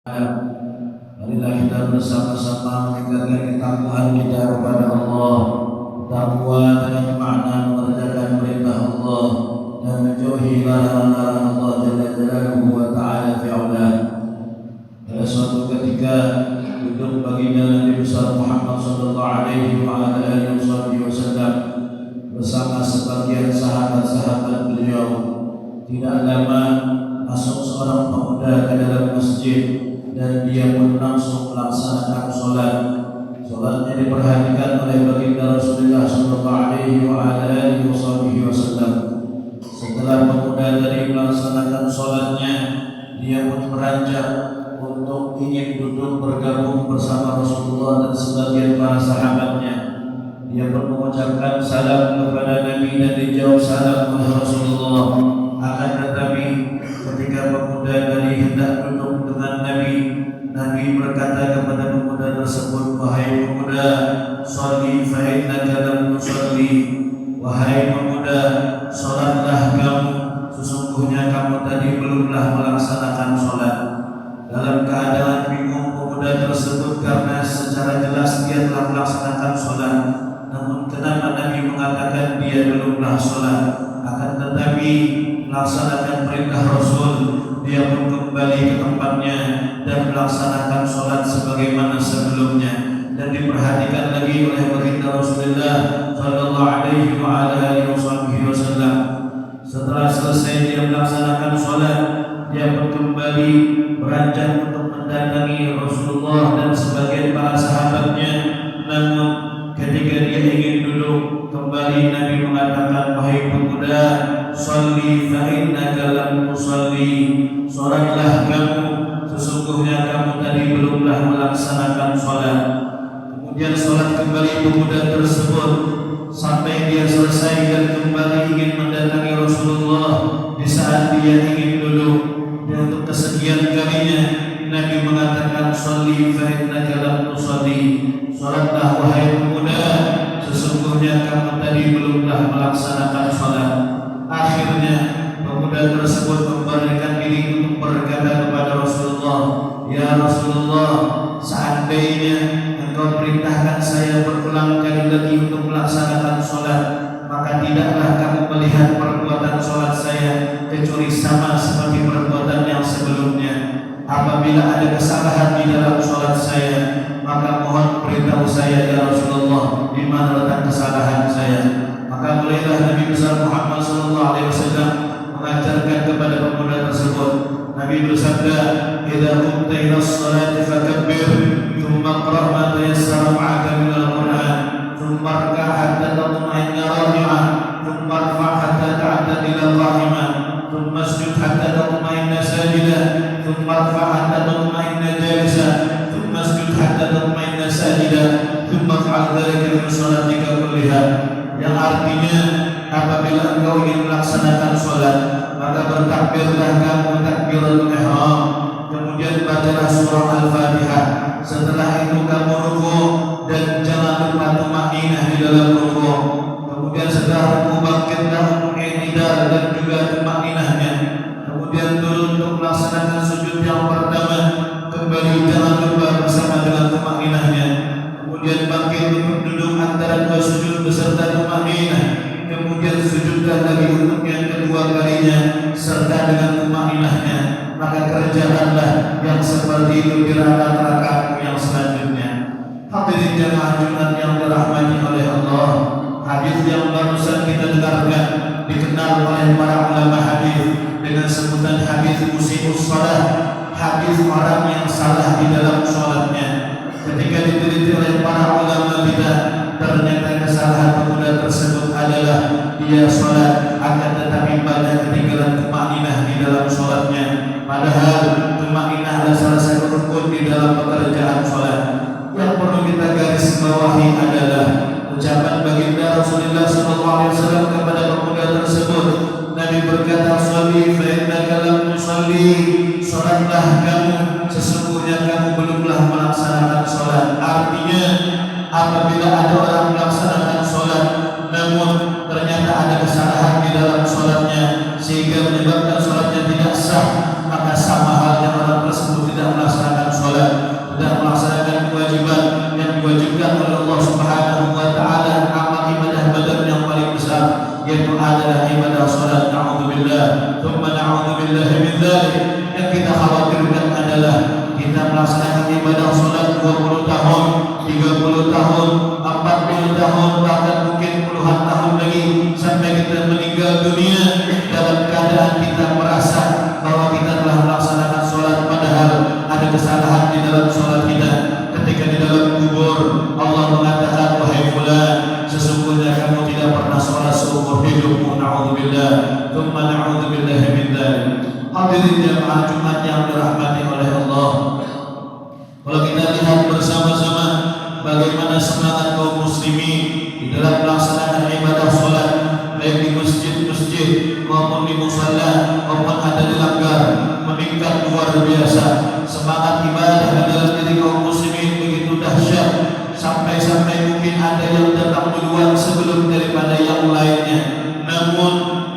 Marilah kita bersama-sama meningkatkan ketakwaan kita kepada Allah. Takwa dengan makna mengerjakan perintah Allah dan menjauhi larangan-larangan Allah Jalla Jalaluhu wa Ta'ala fi'ala. Pada suatu ketika duduk baginda Nabi besar Muhammad sallallahu alaihi wa alihi wasallam bersama sebagian sahabat-sahabat beliau. Tidak lama masuk seorang pemuda ke dalam masjid dan dia pun langsung melaksanakan sholat. Sholatnya diperhatikan oleh baginda Rasulullah sallallahu alaihi wa alihi wasallam. Setelah pemuda tadi melaksanakan sholatnya, dia pun beranjak untuk ingin duduk bergabung bersama Rasulullah dan sebagian para sahabatnya. Dia pun mengucapkan salam kepada Nabi dan dijawab salam oleh Rasulullah. Akan tetapi ketika pemuda tadi hendak duduk dengan Nabi berkata kepada pemuda tersebut, "Wahai pemuda, sholli fa innaka lam tusalli." Wahai pemuda, salatlah kamu, sesungguhnya kamu tadi belumlah melaksanakan salat. Dalam keadaan bingung pemuda tersebut karena secara jelas dia telah melaksanakan salat. Namun kenapa Nabi mengatakan dia belumlah salat? Akan tetapi melaksanakan perintah Rasul, dia pun kembali ke tempatnya dan melaksanakan sholat sebagaimana sebelumnya. Dan diperhatikan lagi oleh baginda Rasulullah sallallahu alaihi wa alihi wasallam. Setelah selesai dia melaksanakan sholat, dia pun kembali beranjak untuk mendatangi Rasulullah dan sebagian para sahabatnya. Namun ketika dia ingin duduk kembali, Nabi mengatakan, "Wahai pemuda, sholli fa innaka lam tusalli." Salatlah kamu, sesungguhnya kamu tadi belumlah melaksanakan salat. Kemudian salat kembali pemuda tersebut sampai dia selesai dan kembali ingin mendatangi Rasulullah. Di saat dia ingin duduk dan untuk kesekian kalinya Nabi mengatakan, "Sholli fa innaka lam tusalli." Salatlah wahai pemuda, sesungguhnya kamu tadi belumlah melaksanakan salat. Akhirnya pemuda tersebut membalikan diri untuk berkata kepada Rasulullah, "Ya Rasulullah, seandainya engkau perintahkan saya berulang kali lagi untuk melaksanakan salat, maka tidaklah kamu melihat perbuatan salat saya kecuali sama seperti perbuatan yang sebelumnya. Apabila ada kesalahan di dalam salat saya, maka mohon beritahu saya ya Rasulullah, di mana letak kesalahan saya." Maka mulailah Nabi besar Muhammad sallallahu alaihi wasallam mengajarkan kepada pemuda tersebut. Nabi bersabda, "Idza qumta ila sholati fakabbir, thumma qra' ma tayassara ma'aka min al-Qur'an, thumma irka' hatta tatma'inna raki'an, thumma irfa' hatta ta'tadila qa'iman, thumma isjud hatta tatma'inna sajidan, thumma irfa' hatta tatma'inna jalisan, thumma isjud hatta tatma'inna sajidan, thumma fa'al dzalika fi sholatika kulliha." Yang artinya, apabila engkau ingin melaksanakan sholat, maka bertakbirlah kamu takbiratul ihram, kemudian bacalah surah Al-Fatihah. Setelah itu kamu ruku dan jangan lupa tumaninah di dalam ruku. Kemudian setelah ruku bangkitlah untuk i'tidal dan juga tumaninahnya. Kemudian turun untuk melaksanakan sujud yang pertama, kembali jangan lupa bersama dengan tumaninahnya. Kemudian bangkit untuk duduk antara dua sujud beserta tumaninah. Kemudian sujudkan lagi untuk yang kedua kalinya serta dengan tumaninahnya. Maka kerjakanlah yang seperti itu di rakaat-rakaat yang selanjutnya. Hadirin jamaah Jumat yang dirahmati oleh Allah, hadis yang barusan kita dengarkan dikenal oleh para ulama hadis dengan sebutan hadis musii'us shalah, hadis orang yang salah di dalam sholatnya. Ketika diteliti oleh para ulama kita, ternyata kesalahan pemuda tersebut adalah dia sholat akan tetapi banyak ketinggalan tumaninah di dalam sholatnya. Padahal tumaninah adalah salah satu rukun di dalam pekerjaan sholat. Yang perlu kita garis bawahi adalah ucapan baginda Rasulullah SAW kepada pemuda tersebut. Nabi berkata, "Sholli fa innaka lam tusalli." Salatlah kamu, sesungguhnya kamu belumlah melaksanakan salat. Artinya, apabila ada orang melaksanakan salat namun ternyata ada kesalahan di dalam salatnya sehingga menyebabkan salatnya tidak sah, maka sama halnya orang tersebut tidak melaksanakan muslimin di dalam melaksanakan ibadah salat, baik di masjid-masjid maupun di musalla maupun ada di langgar, meningkat luar biasa. Semangat ibadah di dalam diri kaum muslimin begitu dahsyat, sampai-sampai mungkin ada yang datang duluan sebelum daripada yang lainnya. Namun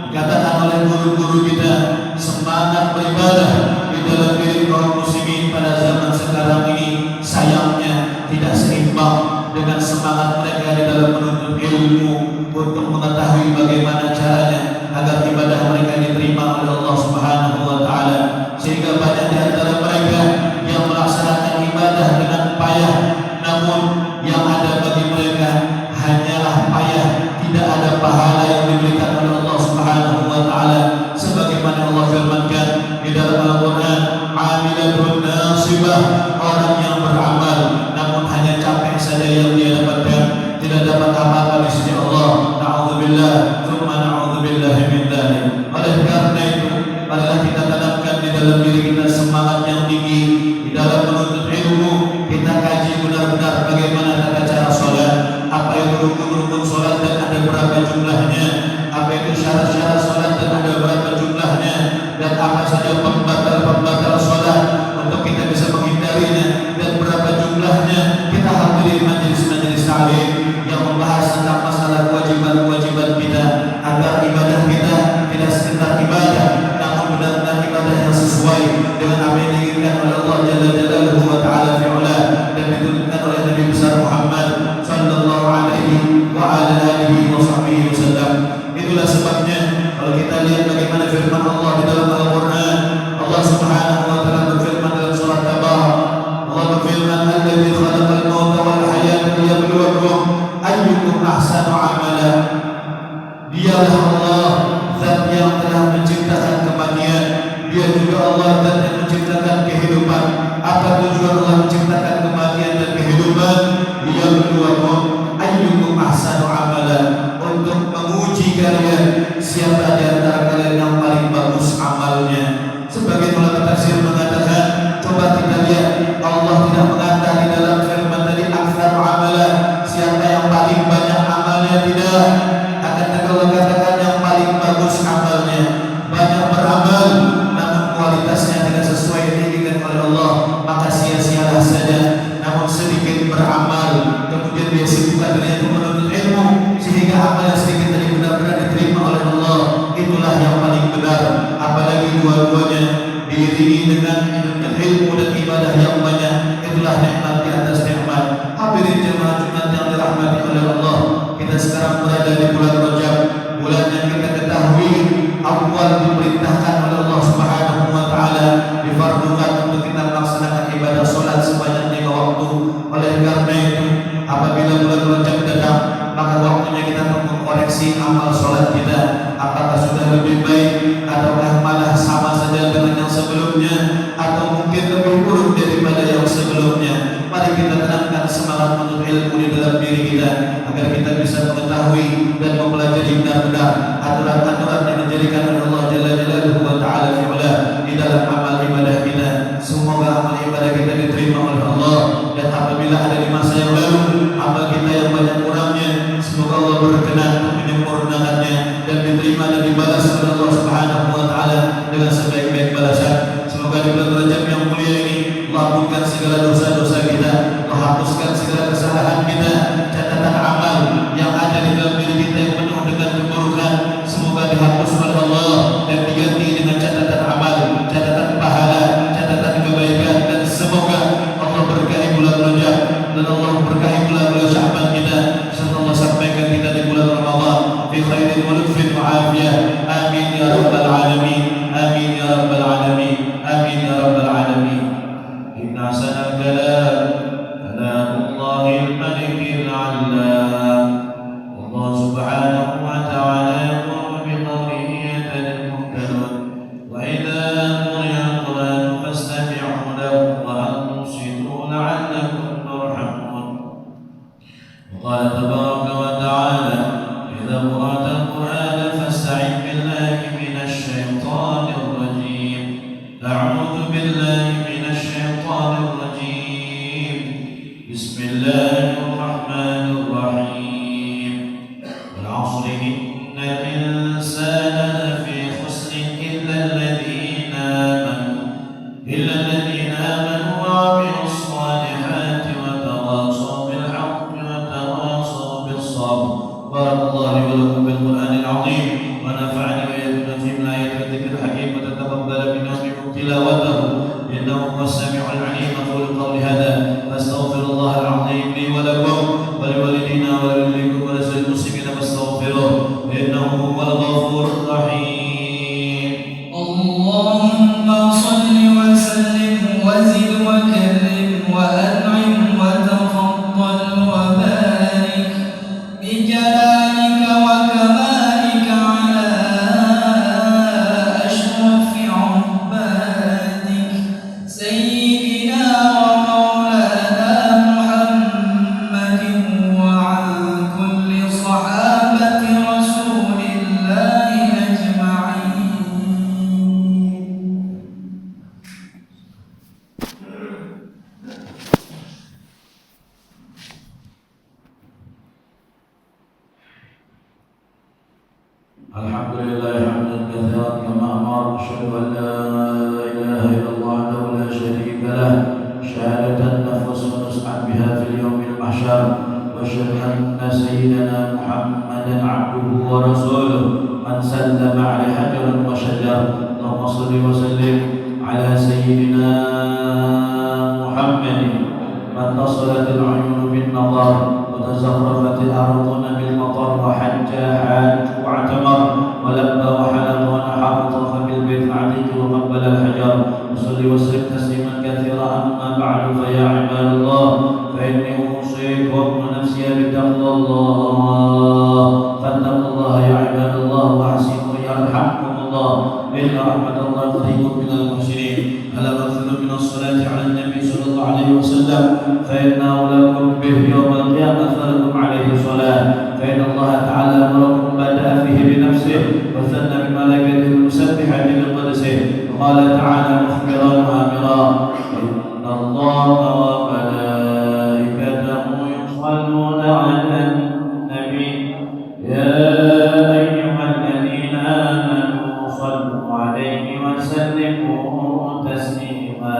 dikatakan oleh guru-guru kita, semangat beribadah di dalam diri kaum muslimin pada zaman sekarang ini sayangnya tidak seimbang dengan semangat mereka di dalam menuntut ilmu untuk mengetahui bagaimana caranya agar ibadah mereka diterima oleh Allah Subhanahu wa taala. Sehingga banyak di antara mereka yang melaksanakan ibadah dengan payah, namun yang ada bagi mereka hanyalah payah, tidak ada pahala yang diberikan oleh Allah Subhanahu wa taala. Sebagaimana Allah firmankan di dalam Al-Qur'an, "Amilatun nasibah", orang yang beramal namun hanya capek saja yang dia dapatkan, tidak dapat apa-apa di sisi Allah. Na'udzubillah, tsumma na'udzubillah min dzalik. Oleh karena itu, marilah kita tanamkan di dalam diri kita semangat yang tinggi di dalam menuntut ilmu. Kita kaji benar-benar bagaimana tata cara salat, apa itu rukun-rukun salat dan ada berapa jumlahnya, apa itu syarat-syarat salat dan ada berapa jumlahnya, dan apa saja pembatal-pembatal salat untuk kita bisa menghindarinya dan berapa jumlahnya. Kita hadiri majelis-majelis ta'lim yang membahas tentang masalah kewajiban-kewajiban kita, agar ibadah kita tidak sekedar ibadah, namun benar-benar ibadah yang sesuai dengan apa yang diinginkan oleh Allah Jalla Jalaluhu wa Ta'ala fi'ula, dan ditunjukkan oleh Nabi besar Muhammad sallallahu alaihi wa ala alihi wa sahbihi wasallam. Itulah sebabnya kalau kita lihat bagaimana firman Allah di dalam Al-Qur'an, Allah Subhanahu wa taala berfirman dalam surat Tabarak, Allah berfirman, "Alladzi khalaqal mauta wal hayata liyabluwakum ayyukum ahsanu amala." Dialah Allah zat yang telah menciptakan kematian, Dia juga Allah zat yang menciptakan kehidupan. Apa tujuan Allah menciptakan kematian dan kehidupan? Liyabluwakum ayyukum ahsanu amala, untuk menguji kalian siapa di antara kalian yang paling bagus amalnya. Sebagian ulama tafsir mengatakan, coba kita lihat, Allah tidak mengatakan di dalam firman tadi aktsar amala, siapa yang paling banyak amalnya, tidak. Akan tetapi Allah katakan yang paling bagus amalnya. Banyak beramal namun kualitasnya tidak sesuai yang diinginkan oleh Allah, maka sia-sialah saja. Namun sedikit beramal kemudian dia sibukkan dengan menuntut ilmu, sehingga amal yang sedikit tadi benar-benar diterima oleh Allah, itulah yang paling benar. Apalagi dua-duanya diiringi dengan ilmu dan ibadah yang banyak, itulah nikmat di atas nikmat. Hadirin jemaah Jumat yang dirahmati oleh Allah, kita sekarang berada di bulan Rajab, bulan yang kita ketahui awal diperintahkan oleh Allah Subhanahu wa taala, difardukan untuk kita melaksanakan ibadah salat sebanyak 5 waktu. Oleh karena itu, apabila bulan Rajab datang, maka waktunya kita untuk mengkoreksi amal salat kita, apakah sudah lebih baik ataukah malah sama saja dengan yang sebelumnya, atau mungkin lebih buruk daripada yang sebelumnya. Mari kita tanamkan semangat menuntut ilmu di dalam diri kita, agar kita bisa mengetahui dan mempelajari benar-benar aturan-aturan yang dijadikan oleh Allah Jalla Jalaluhu wa Ta'ala fi'ula di dalam amal ibadah kita. Semoga amal ibadah kita diterima oleh Allah, dan apabila ada di masa yang lalu amal kita yang banyak kurangnya, semoga Allah berkenan untuk menyempurnakannya dan diterima dan dibalas oleh Allah Subhanahu wa taala dengan sebaik-baik balasan. Semoga di bulan Rajab yang mulia ini Allah ampunkan segala dosa-dosa kita, Allah hapuskan segala kesalahan kita, catatan amal yang ada di dalam diri kita yang penuh dengan keburukan, semoga dihapus oleh Allah dan diganti dengan catatan amal, catatan pahala, catatan kebaikan. Dan semoga Allah berkahi bulan Rajab dan Allah berkahi bulan Sya'ban kita, serta Allah sampaikan kita di bulan Ramadan fi khairin wa lutfin wa afiyah. Amin ya rabbal alamin, amin ya rabbal alamin, amin ya rabbal alamin. Inna sanal kalam kalamullahil malikil a'lam. Allah subhanahu wa ta'ala yaqulu biqawlihi yatadil muhtarun, wa idha quriya al-Qur'an fastami'u lahu wa ansitu la'allakum turhamun. Qala tabaraka wa ta'ala, idha qara'ta al-Qur'ana fasta'id billahi minasy syaithanir rajim. A'udzu billahi minasy syaithanir rajim. أقول قولي هذا فاستغفر الله العظيم لي ولكم ولوالدينا ولوالديكم ولسائر المسلمين فاستغفروه إنه هو الغفور الرحيم. اللهم صل وسلم وزد وكرم وأنعم وتفضل وبارك بجلالك وكمالك على أشرف عبادك سيدنا ومولانا محمد وعن كل صحابة رسول الله أجمعين. الحمد لله حمدا كثيرا كما أمر. أشهد أن لا إله إلا الله وحده لا شريك له شهادة نفوس نسعد بها في اليوم المحشر. وأشهد أن سيدنا محمدا عبده ورسوله من سلم عليه حجر وشجر. اللهم صل وسلم على سيدنا محمد من اتصلت العيون بالنظر وتزخرفت الأرض بالمطر وحج حاج واعتمر ولبى وحلق ونحر وطاف بالبيت العتيق وقبل الحجر. وصل وسلم تسليما كثيرا. أما بعد فيا عباد الله فإني أوصيكم ونفسي بتقوى الله. فاتقوا الله يا عباد الله وأحسنوا يرحمكم الله إن رحمة الله قريب من المحسنين. ألا تغفلوا من الصلاة على النبي صلى الله عليه وسلم فإن أولاكم به يوم القيامة فلكم عليه صلاة. فإن الله تعالى أمركم بدأ فيه بنفسه وثنى بملائكته المسبحة بقدسه. وقال تعالى مخبرا وآمرا إن الله وملائكته يصلون على النبي يا أيها الذين آمنوا صلوا عليه وسلموا تسليما.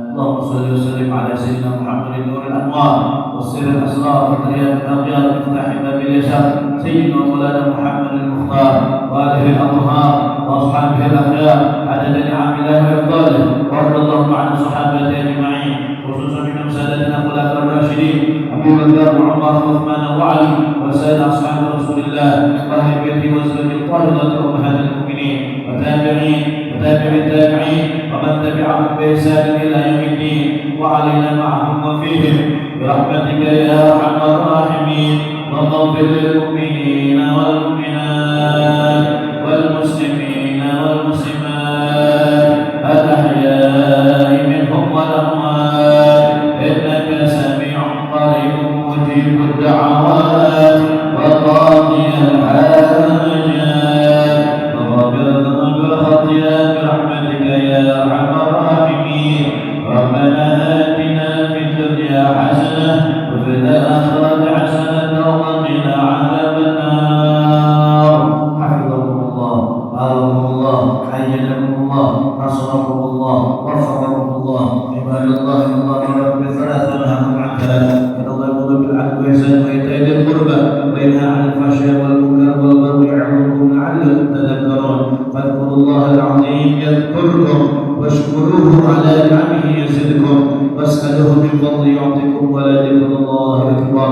اللهم صل وسلم على سيدنا محمد نور الأنوار والسر الأسرار والرياض الأغيار مفتاح باب اليسار سيدنا مولانا محمد المختار وآله الأطهار وأصحابه الأخيار عدد نعم الله وإفضاله. وارض اللهم عن الصحابة أجمعين خصوصا منهم سادتنا الخلفاء الراشدين أبي بكر وعمر وعثمان وعلي وسائر أصحاب رسول الله وأهل بيته وأزواجه الطاهرة أمهات المؤمنين وتابعين وتابع التابعين ومن تبعهم بإحسان إلى يوم الدين وعلينا معهم وفيهم برحمتك يا أرحم الراحمين. واغفر للمؤمنين والمؤمنات والمسلمين والمسلمات الأحياء منهم والأموات إنك سميع قريب مجيب الدعوات وقاضي الحاجات وغفر الذنوب والخطيئات برحمتك يا أرحم الراحمين. ربنا آتنا في الدنيا حسنة وفي الآخرة حسنة وقنا عذاب النار. حفظكم الله باركم الله أيدكم الله نصركم الله وفقكم الله. عباد الله إن الله يأمر بالصلاة وينهى عن ثلاث. إن الله يأمر بالعدل والإحسان وإيتاء ذي القربى وينهى عن الفحشاء والمنكر والبغي يعظكم لعلكم تذكرون. فاذكروا الله العظيم يذكركم واشكروه على نعمه يزدكم واسألوه من فضله يعطيكم ولذكر الله أكبر.